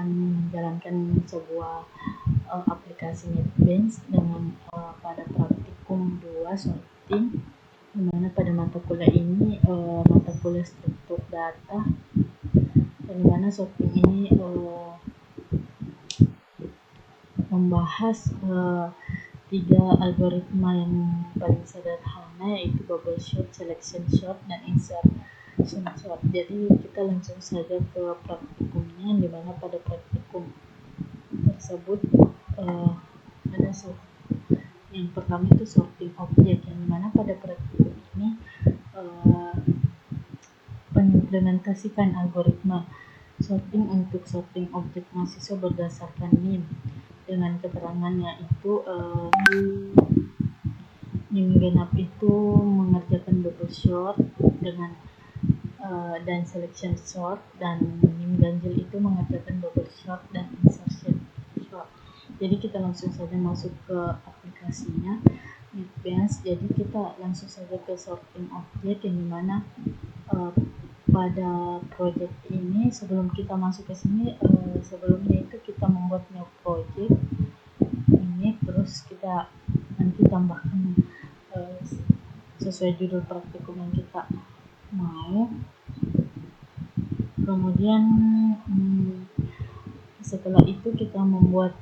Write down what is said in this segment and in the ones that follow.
akan menjalankan sebuah aplikasi NetBeans dengan pada praktikum 2 sorting, dimana pada mata kuliah ini mata kuliah struktur data, dan dimana sorting ini membahas 3 algoritma yang paling sederhana, yaitu bubble sort, selection sort, dan insertion sort. Jadi kita langsung saja ke praktikumnya, di mana pada praktikum tersebut ada yang pertama itu sorting objek, yang dimana pada praktikum ini mengimplementasikan algoritma sorting untuk sorting objek mahasiswa berdasarkan NIM, dengan keterangannya itu NIM genap itu mengerjakan bubble sort dengan dan selection sort, dan NIM ganjil itu mengerjakan bubble sort dan insertion sort. Jadi kita langsung saja masuk ke aplikasinya NetBeans. Jadi kita langsung saja ke sorting objek, yang dimana pada project ini, sebelum kita masuk ke sini, sebelumnya itu kita membuat new project ini, terus kita nanti tambahkan sesuai judul praktikum yang kita mau. Kemudian setelah itu kita membuat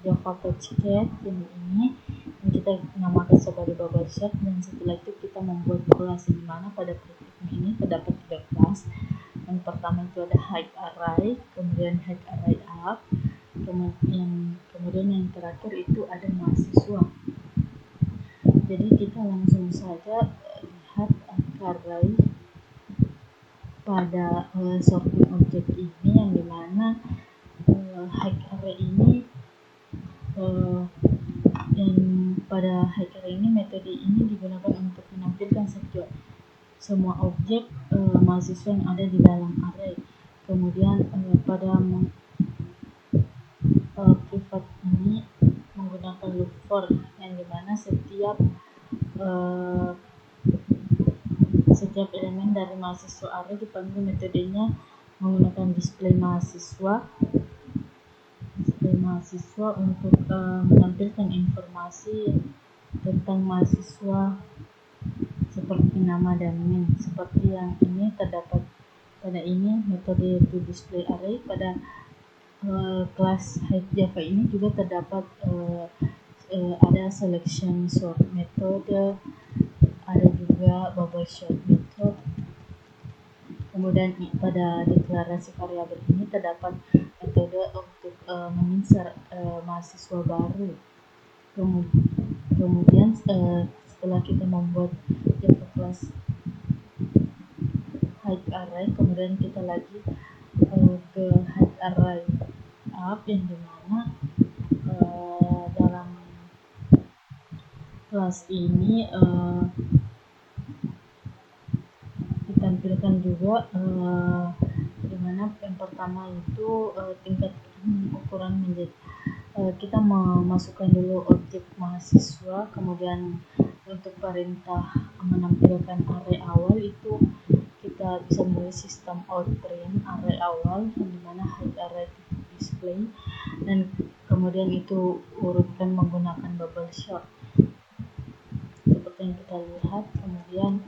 Java PageCat ini yang kita namakan sebagai bubble sort, dan setelah itu kita membuat kelas, di mana pada praktikum ini terdapat 3 kelas. Yang pertama itu ada hide array, kemudian hide array up, kemudian yang terakhir itu ada mahasiswa. Jadi kita langsung saja lihat array pada sorting objek ini, yang dimana hide array ini dan pada hide array ini, metode ini digunakan untuk menampilkan semua objek mahasiswa yang ada di dalam array. Kemudian pada private ini menggunakan loop for, yang dimana setiap elemen dari mahasiswa array dipanggil metodenya menggunakan display mahasiswa untuk menampilkan informasi tentang mahasiswa seperti nama dan NIM. Seperti yang ini terdapat pada ini metode to display array. Pada kelas hide Java ini juga terdapat ada selection sort metode, ada juga bubble sort method. Kemudian pada deklarasi variabel ini terdapat metode untuk menginsert mahasiswa baru. Kemudian setelah kita membuat Java class hide array, kemudian kita lagi ke hide array up, yang dimana dalam kelas ini ditampilkan juga dimana yang pertama itu tingkat ukuran menjadi kita memasukkan dulu objek mahasiswa, kemudian untuk perintah menampilkan array awal itu kita bisa menulis sistem out print array awal, yang dimana hide array display, dan kemudian itu urutkan menggunakan bubble sort seperti yang kita lihat. Kemudian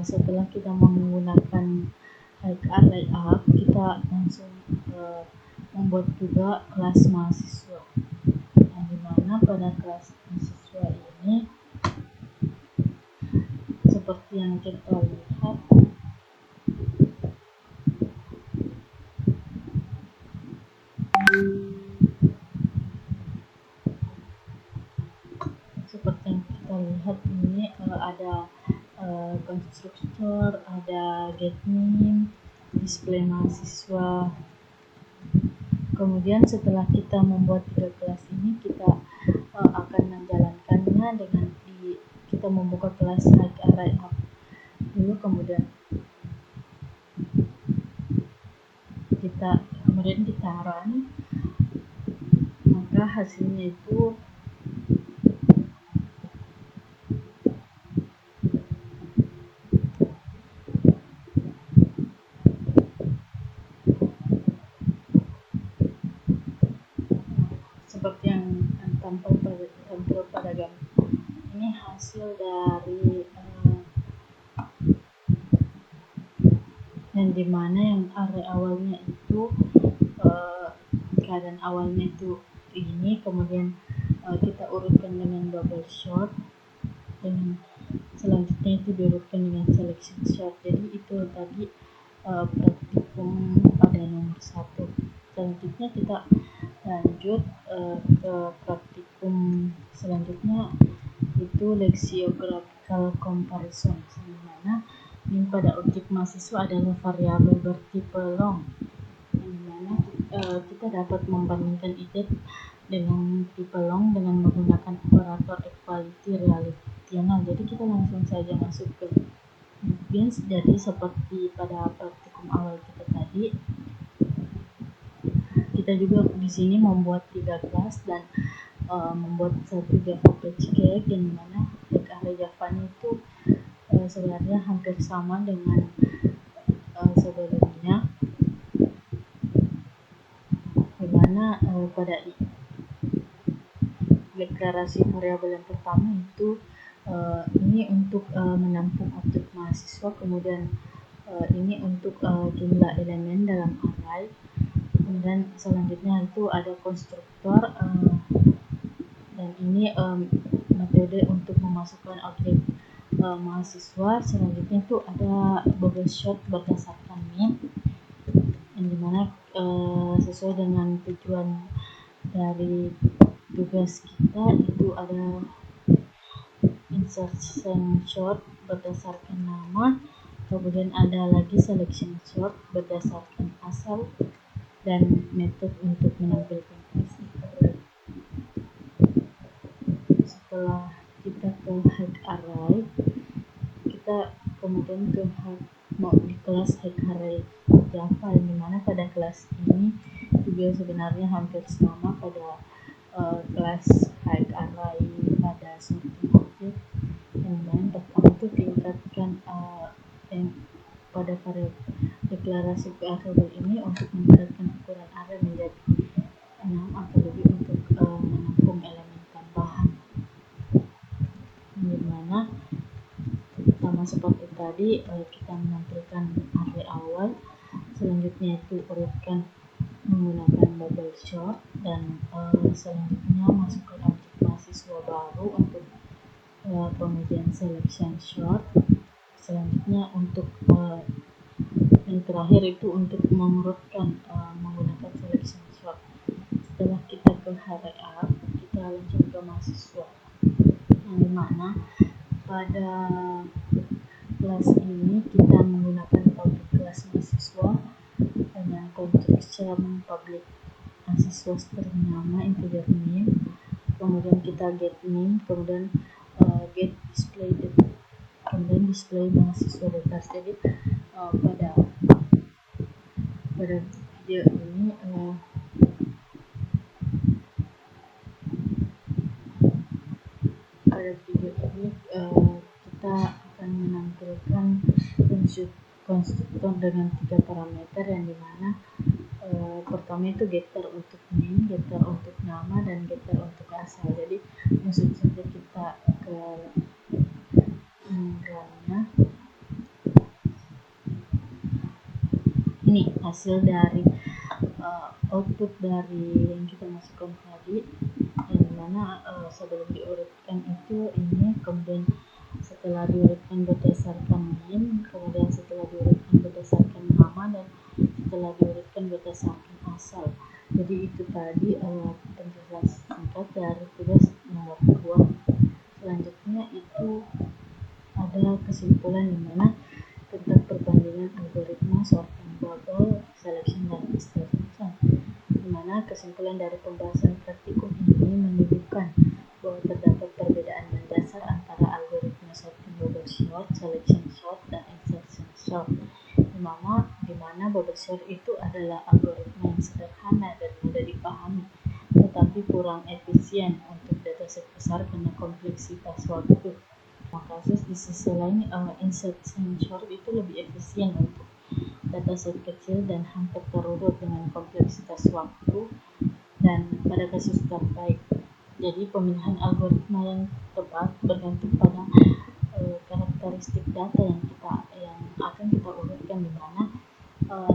setelah kita menggunakan hide array up, kita langsung membuat juga kelas mahasiswa, yang dimana pada kelas mahasiswa ini seperti yang kita lihat ini ada konstruktor, ada get name, display mahasiswa. Kemudian setelah kita membuat 3 kelas ini, kita akan menjalankannya dengan kita membuka kelas hide array up dulu, kemudian kita run, maka hasilnya itu tampil pada gambar. Ini hasil dari yang dimana yang array awalnya itu keadaan awalnya itu ini, kemudian kita urutkan dengan bubble sort, dan selanjutnya itu diurutkan dengan selection sort. Jadi itu tadi praktikum pada nomor 1. Selanjutnya kita lanjut ke praktikum selanjutnya, itu lexicographical comparison, di mana ini pada objek mahasiswa adalah variabel bertipe long, di mana kita dapat membandingkan ide dengan tipe long dengan menggunakan operator equality relational. Jadi kita langsung saja masuk ke beans. Jadi seperti pada praktikum awal kita tadi, kita juga di sini membuat 3 kelas dan membuat satu Java page cake, yang mana array Java-nya itu sebenarnya hampir sama dengan sebelumnya, dimana pada deklarasi variabel yang pertama itu ini untuk menampung objek mahasiswa, kemudian ini untuk jumlah elemen dalam array, kemudian selanjutnya itu ada konstruktor, dan ini metode untuk memasukkan objek mahasiswa. Selanjutnya itu ada bubble sort berdasarkan min, yang dimana sesuai dengan tujuan dari tugas kita itu ada insertion sort berdasarkan nama, kemudian ada lagi selection sort berdasarkan asal, dan metode untuk menampilkan isi. Setelah kita ke head array, kita kemudian ke di kelas head array Java, yang dimana pada kelas ini juga sebenarnya hampir sama pada kelas head array pada sorting object, yang dimana pertama itu tingkatkan yang pada variabel deklarasi variabel ini untuk meningkatkan ukuran array menjadi 6 atau lebih untuk menampung elemen tambahan, dimana sama seperti tadi kita menampilkan array awal, selanjutnya itu urutkan menggunakan bubble sort, dan selanjutnya masukkan objek mahasiswa baru untuk pengujian selection sort. Selanjutnya untuk yang terakhir itu untuk mengurutkan menggunakan selection sort. Setelah kita ke array up, kita lanjut ke mahasiswa, yang dimana pada kelas ini kita menggunakan public kelas mahasiswa dengan construction public mahasiswa string nama integer name, kemudian kita get name, kemudian get display data, kemudian display mahasiswa data. Jadi pada video ini kita akan menampilkan konstruktor dengan 3 parameter, yang dimana pertama itu getter untuk name, getter untuk nama, dan getter untuk asal. Jadi langsung saja kita ke runnya. Ini hasil dari output dari yang kita masukkan tadi, yang dimana sebelum diurutkan itu ini, kemudian setelah diurutkan berdasarkan min, kemudian setelah diurutkan berdasarkan nama, dan setelah diurutkan berdasarkan asal. Jadi itu tadi penjelasan singkat dari tugas nomor 2. Selanjutnya itu ada kesimpulan, yang mana tentang perbandingan algoritma sorting, bubble, selection, dan extraction, di mana kesimpulan dari pembahasan praktikum ini menunjukkan bahwa terdapat perbedaan mendasar antara algoritma sorting bubble sort, selection sort, dan insertion sort, di mana bubble sort itu adalah algoritma yang sederhana dan mudah dipahami, tetapi kurang efisien untuk dataset besar karena kompleksitas waktu. Kasus di sisi lain, insertion sort itu lebih efisien untuk dataset kecil dan hampir terurut dengan kompleksitas waktu. Dan pada kasus terbaik Jadi pemilihan algoritma yang tepat bergantung pada karakteristik data yang akan kita urutkan, di mana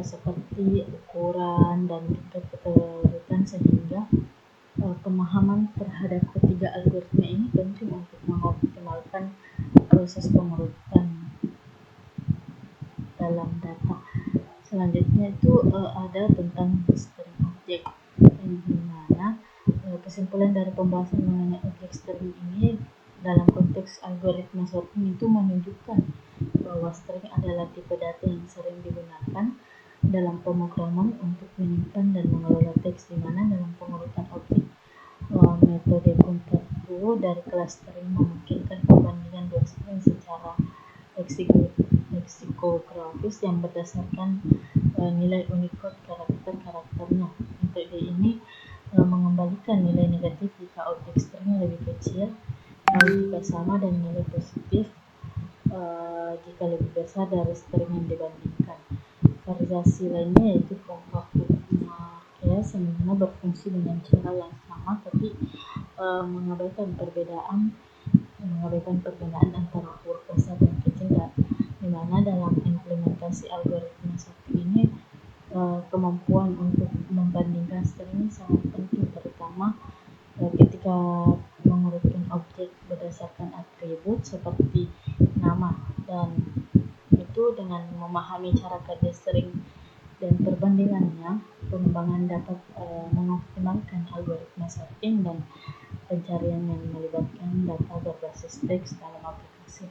seperti ukuran dan tingkat keterutan, sehingga pemahaman terhadap ketiga algoritma ini penting untuk mengoptimalkan proses pengurutan dalam data. Selanjutnya itu ada tentang string objek, yang dimana kesimpulan dari pembahasan mengenai objek string ini dalam konteks algoritma sorting itu menunjukkan bahwa string adalah tipe data yang sering digunakan dalam pemrograman untuk menyimpan dan mengelola teks, di mana dalam pengurutan objek metode Compare dari kelas string memungkinkan perbandingan dua string secara leksikografis yang berdasarkan nilai Unicode karakternya. Metode ini mengembalikan nilai negatif jika objek string lebih kecil jika sama, dan nilai positif jika lebih besar dari string yang dibandingkan. Variasi lainnya yaitu concatenate case, yang mana berfungsi dengan cara yang sama tapi mengabaikan perbedaan antara huruf besar dan kecil, di mana dalam implementasi algoritma sorting ini kemampuan untuk membandingkan string ini sangat penting, terutama ketika mengurutkan objek berdasarkan atribut seperti nama, dan itu dengan memahami cara kerja string dan perbandingannya, pengembangan dapat mengoptimalkan algoritma sorting dan pencarian yang melibatkan data berbasis teks dalam aplikasi.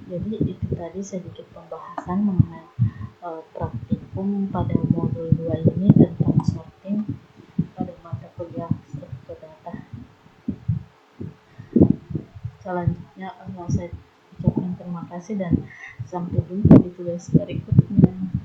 Jadi itu tadi sedikit pembahasan mengenai praktikum pada modul 2 ini tentang sorting pada mata kuliah struktur data. Selanjutnya saya ucapkan terima kasih dan sampai jumpa di tugas berikutnya.